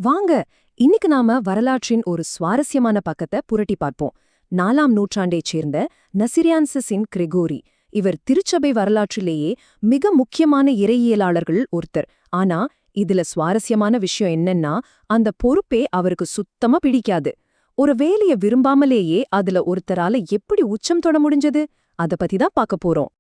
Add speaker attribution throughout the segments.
Speaker 1: வாங்க இன்னைக்கு நாம வரலாற்றின் ஒரு சுவாரஸ்யமான பக்கத்தை புரட்டி பார்ப்போம். 4ஆம் நூற்றாண்டைச் சேர்ந்த நசிரியான்சிஸ் கிரெகோரி. இவர் திருச்சபை வரலாற்றிலேயே மிக முக்கியமான இறையியலாளர்கள் ஒருத்தர். ஆனா இதுல சுவாரஸ்யமான விஷயம் என்னன்னா, அந்த பொறுப்பே அவருக்கு சுத்தமா பிடிக்காது. ஒரு வேலைய விரும்பாமலேயே அதுல ஒருத்தரால எப்படி உச்சம் தொட முடிஞ்சது, அத பத்தி தான் பார்க்க போறோம்.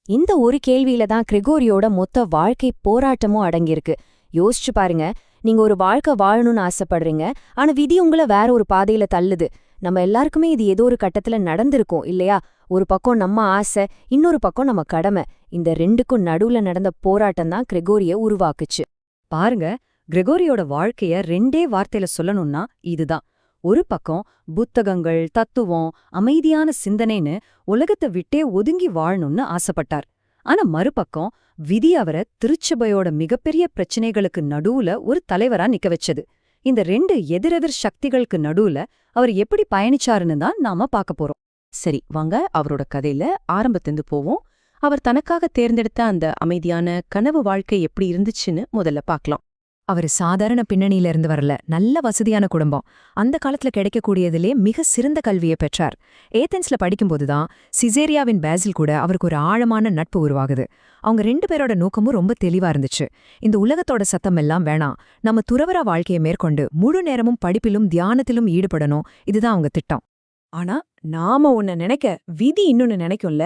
Speaker 2: இந்த ஒரு கேள்வியில தான் கிரெகோரியோட மொத்த வாழ்க்கை போராட்டமும் அடங்கியிருக்கு. யோசிச்சு பாருங்க, நீங்க ஒரு வாழ்க்கை வாழணும்னு ஆசைப்படுறீங்க, ஆனா விதி உங்களை வேற ஒரு பாதையில தள்ளுது. நம்ம எல்லாருக்குமே இது ஏதோ ஒரு கட்டத்துல நடந்திருக்கும் இல்லையா? ஒரு பக்கம் நம்ம ஆசை, இன்னொரு பக்கம் நம்ம கடமை. இந்த ரெண்டுக்கும் நடுவுல நடந்த போராட்டம் தான் கிரெகோரிய உருவாக்குச்சு.
Speaker 1: பாருங்க, கிரெகோரியோட வாழ்க்கைய ரெண்டே வார்த்தையில சொல்லணும்னா இதுதான். ஒரு பக்கம் புத்தகங்கள், தத்துவம், அமைதியான சிந்தனைன்னு உலகத்தை விட்டே ஒதுங்கி வாழணும்னு ஆசைப்பட்டார். ஆனா மறுபக்கம் விதி அவரை திருச்சபையோட மிகப்பெரிய பிரச்சனைகளுக்கு நடுவுல ஒரு தலைவரா நிக்க வச்சது. இந்த ரெண்டு எதிரெதிர் சக்திகளுக்கு நடுவுல அவர் எப்படி பயணிச்சாருன்னு தான் நாம பார்க்க போறோம்.
Speaker 3: சரி, வாங்க அவரோட கதையில ஆரம்பத்திலிருந்து போவோம். அவர் தனக்காக தேர்ந்தெடுத்த அந்த அமைதியான கனவு வாழ்க்கை எப்படி இருந்துச்சுன்னு முதல்ல பார்க்கலாம்.
Speaker 1: அவர் சாதாரண பின்னணியில இருந்து வரல, நல்ல வசதியான குடும்பம். அந்த காலத்துல கிடைக்கக்கூடியதிலே மிக சிறந்த கல்வியை பெற்றார். ஏதென்ஸ்ல படிக்கும்போதுதான் சிசேரியாவின் பேசில் கூட அவருக்கு ஒரு ஆழமான நட்பு உருவாகுது. அவங்க 2 பேரோட நோக்கமும் ரொம்ப தெளிவா இருந்துச்சு. இந்த உலகத்தோட சத்தம் எல்லாம் வேணாம், நம்ம துறவற வாழ்க்கையை மேற்கொண்டு முழு நேரமும் படிப்பிலும் தியானத்திலும் ஈடுபடணும், இதுதான் அவங்க திட்டம். ஆனா நாம ஒன்ன நினைக்க விதி இன்னொன்னு நினைக்கும்ல.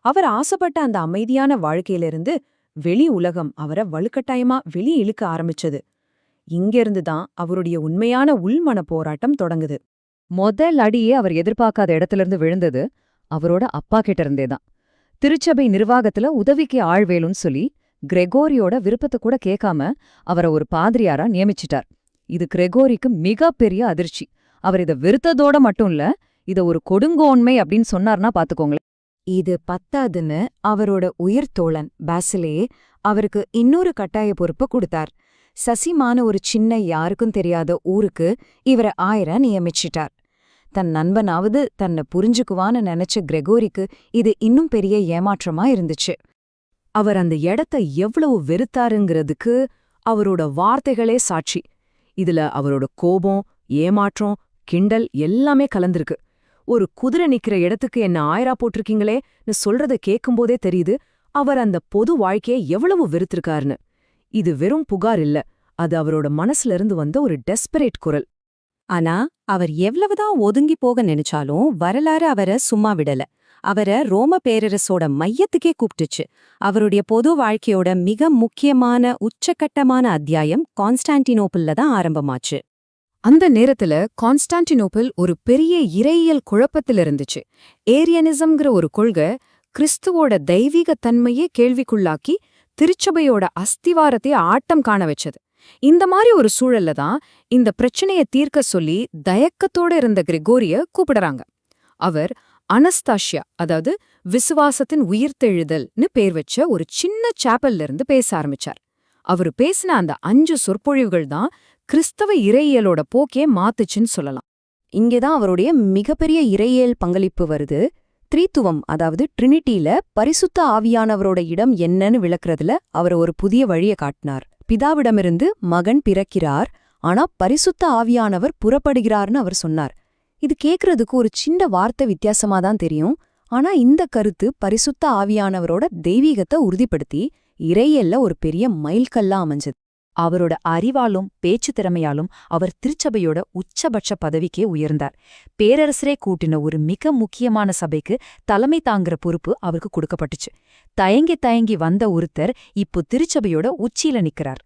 Speaker 1: அவர் ஆசைப்பட்ட அந்த அமைதியான வாழ்க்கையிலிருந்து வெளி உலகம் அவரை வலுக்கட்டாயமா வெளியே இழுக்க ஆரம்பிச்சது. இங்கிருந்து தான் அவருடைய உண்மையான உள்மன போராட்டம் தொடங்குது. முதல் அடியே அவர் எதிர்பார்க்காத இடத்திலிருந்து விழுந்தது அவரோட அப்பா கிட்ட இருந்தேதான். திருச்சபை நிர்வாகத்துல உதவிக்கு ஆள் வேலும்னு சொல்லி கிரெகோரியோட விருப்பத்தை கூட கேட்காம அவரை ஒரு பாதிரியாரா நியமிச்சிட்டார். இது கிரெகோரிக்கு மிகப்பெரிய அதிர்ச்சி. அவர் இதை வெறுத்ததோட மட்டும் இல்ல, இத ஒரு கொடுங்கோன்மை அப்படின்னு சொன்னார்னா பாத்துக்கோங்களேன். இது பத்தாதுன்னு அவரோட உயிர் தோழன் பாசிலே அவருக்கு இன்னொரு கட்டாய பொறுப்பு கொடுத்தார். சசிமான ஒரு சின்ன யாருக்கும் தெரியாத ஊருக்கு இவரை ஆயரா நியமிச்சிட்டார். தன் நண்பனாவது தன்னை புரிஞ்சுக்குவான்னு நினைச்ச கிரெகோரிக்கு இது இன்னும் பெரிய ஏமாற்றமா இருந்துச்சு. அவர் அந்த இடத்தை எவ்வளவு வெறுத்தாருங்கிறதுக்கு அவரோட வார்த்தைகளே சாட்சி. இதுல அவரோட கோபம், ஏமாற்றம், கிண்டல் எல்லாமே கலந்திருக்கு. ஒரு குதிரை நிக்கிற இடத்துக்கு என்ன ஆயரா போட்டிருக்கீங்களேன்னு சொல்றத கேட்கும்போதே தெரியுது அவர் அந்த பொது வாழ்க்கையை எவ்வளவு வெறுத்திருக்காருன்னு. இது வெறும் புகார் இல்ல, அது அவரோட மனசுல இருந்து வந்த ஒரு டெஸ்பரேட் குரல்.
Speaker 2: ஆனா அவர் எவ்வளவுதான் ஒதுங்கி போக நினைச்சாலும் வரலாறு அவரை சும்மா விடல. அவரை ரோம பேரரசோட மையத்துக்கே கூப்பிட்டுச்சு. அவருடைய பொது வாழ்க்கையோட மிக முக்கியமான உச்சக்கட்டமான அத்தியாயம் கான்ஸ்டான்டினோப்பிள்ல தான் ஆரம்பமாச்சு.
Speaker 1: அந்த நேரத்துல கான்ஸ்டான்டினோப்பிள் ஒரு பெரிய இறையியல் குழப்பத்தில் இருந்துச்சு. ஏரியனிசம்ங்கிற ஒரு கொள்கை கிறிஸ்துவோட தெய்வீகத்தன்மையே கேள்விக்குள்ளாக்கி திருச்சபையோட அஸ்திவாரத்தை ஆட்டம் காண வச்சது. இந்த மாதிரி ஒரு சூழல்ல தான் இந்த பிரச்சனையை தீர்க்க சொல்லி தயக்கத்தோட இருந்த கிரெகோரிய கூப்பிடுறாங்க. அவர் அனஸ்தாஷியா, அதாவது விசுவாசத்தின் உயிர்த்தெழுதல்னு பேர் வச்ச ஒரு சின்ன சாப்பல்ல இருந்து பேச ஆரம்பிச்சார். அவரு பேசின அந்த 5 சொற்பொழிவுகள் தான் கிறிஸ்தவ இறையியலோட போக்கே மாத்துச்சுன்னு சொல்லலாம்.
Speaker 2: இங்கேதான் அவருடைய மிகப்பெரிய இறையியல் பங்களிப்பு வருது. த்ரீத்துவம், அதாவது ட்ரினிட்டில பரிசுத்த ஆவியானவரோட இடம் என்னன்னு விளக்குறதுல அவர் ஒரு புதிய வழியை காட்டினார். பிதாவிடமிருந்து மகன் பிறக்கிறார், ஆனா பரிசுத்த ஆவியானவர் புறப்படுகிறார்னு அவர் சொன்னார். இது கேட்கறதுக்கு ஒரு சின்ன வார்த்தை வித்தியாசமாதான் தெரியும். ஆனா இந்த கருத்து பரிசுத்த ஆவியானவரோட தெய்வீகத்தை உறுதிப்படுத்தி இறையியல்ல ஒரு பெரிய மைல்கல்லா அமைஞ்சது. அவரோட அறிவாலும் பேச்சு திறமையாலும் அவர் திருச்சபையோட உச்சபட்ச பதவிக்கே உயர்ந்தார். பேரரசரே கூட்டின ஒரு மிக முக்கியமான சபைக்கு தலைமை தாங்குற பொறுப்பு அவருக்கு கொடுக்கப்பட்டுச்சு. தயங்கி வந்த ஒருத்தர் இப்போ திருச்சபையோட உச்சியில நிக்கிறார்.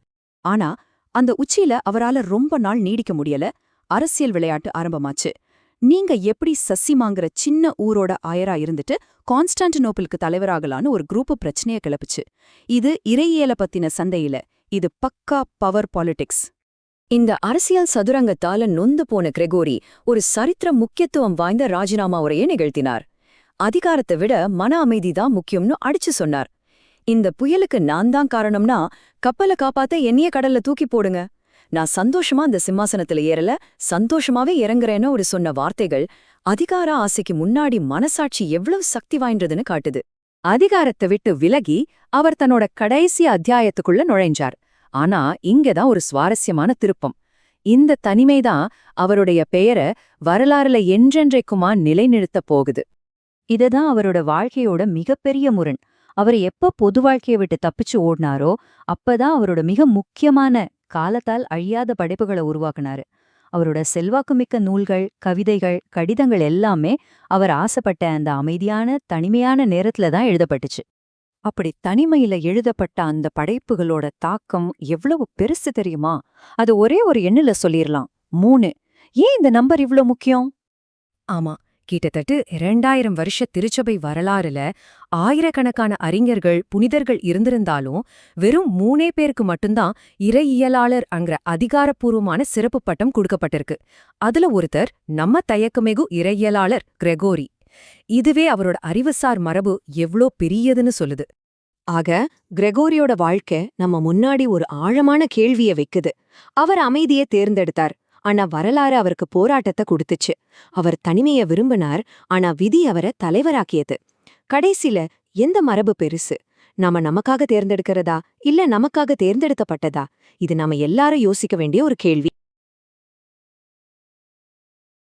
Speaker 2: ஆனா அந்த உச்சியில அவரால ரொம்ப நாள் நீடிக்க முடியல. அரசியல் விளையாட்டு ஆரம்பமாச்சு. நீங்க எப்படி சசிமாங்கிற சின்ன ஊரோட ஆயரா இருந்துட்டு கான்ஸ்டான்டினோப்பிளுக்கு தலைவராகலான்னு ஒரு குரூப் பிரச்சனைய கிளப்புச்சு. இது இறையியல பத்தின சண்டையில, இது பக்கா பவர் பாலிடிக்ஸ். இந்த அரசியல் சதுரங்கத்தால நொந்து போன கிரெகோரி ஒரு சரித்திர முக்கியத்துவம் வாய்ந்த ராஜினாமா உரையை நிகழ்த்தினார். அதிகாரத்தை விட மன அமைதிதான் முக்கியம்னு அடிச்சு சொன்னார். இந்த புயலுக்கு நான் தான் காரணம்னா கப்பலை காப்பாத்த என்னைய கடல்ல தூக்கி போடுங்க, நான் சந்தோஷமா அந்த சிம்மாசனத்துல ஏறல, சந்தோஷமாவே இறங்குறேன்னு ஒரு சொன்ன வார்த்தைகள் அதிகார ஆசைக்கு முன்னாடி மனசாட்சி எவ்வளவு சக்தி வாய்ந்ததுன்னு காட்டுது. அதிகாரத்தை விட்டு விலகி அவர் தன்னோட கடைசி அத்தியாயத்துக்குள்ள நுழைஞ்சார். ஆனா இங்கதான் ஒரு சுவாரஸ்யமான திருப்பம். இந்த தனிமைதான் அவருடைய பெயரை வரலாறுல என்றென்றைக்குமா நிலைநிறுத்தப் போகுது.
Speaker 1: இதுதான் அவரோட வாழ்க்கையோட மிகப்பெரிய முரண். அவர் எப்ப பொது வாழ்க்கையை விட்டு தப்பிச்சு ஓடினாரோ அப்பதான் அவரோட மிக முக்கியமான காலத்தால் அழியாத படைப்புகளை உருவாக்குனாரு. அவரோட செல்வாக்குமிக்க நூல்கள், கவிதைகள், கடிதங்கள் எல்லாமே அவர் ஆசைப்பட்ட அந்த அமைதியான தனிமையான நேரத்துல தான் எழுதப்பட்டுச்சு.
Speaker 2: அப்படி தனிமையில எழுதப்பட்ட அந்த படைப்புகளோட தாக்கம் எவ்வளவு பெருசு தெரியுமா? அது ஒரே ஒரு எண்ணுல சொல்லிரலாம், 3. ஏன் இந்த நம்பர் இவ்ளோ முக்கியம்?
Speaker 1: ஆமா, கிட்டத்தட்ட 2000 வருஷ திருச்சபை வரலாறுல ஆயிரக்கணக்கான அறிஞர்கள், புனிதர்கள் இருந்திருந்தாலும் வெறும் 3 பேருக்கு மட்டும்தான் இறையியலாளர் அங்கிற அதிகாரப்பூர்வமான சிறப்பு பட்டம் கொடுக்கப்பட்டிருக்கு. அதுல ஒருத்தர் நம்ம தயக்கமிகு இறையியலாளர் கிரெகோரி. இதுவே அவரோட அறிவுசார் மரபு எவ்ளோ பெரியதுன்னு சொல்லுது.
Speaker 2: ஆக கிரெகோரியோட வாழ்க்கை நம்ம முன்னாடி ஒரு ஆழமான கேள்விய வைக்குது. அவர் அமைதியை தேர்ந்தெடுத்தார், ஆனா வரலாறு அவருக்கு போராட்டத்தை கொடுத்துச்சு. அவர் தனிமைய விரும்பினார், ஆனா விதி அவரை தலைவராக்கியது. கடைசில எந்த மரபு பெருசு? நாம நமக்காக தேர்ந்தெடுக்கிறதா இல்ல நமக்காக தேர்ந்தெடுக்கப்பட்டதா? இது நாம எல்லாரும் யோசிக்க வேண்டிய ஒரு கேள்வி.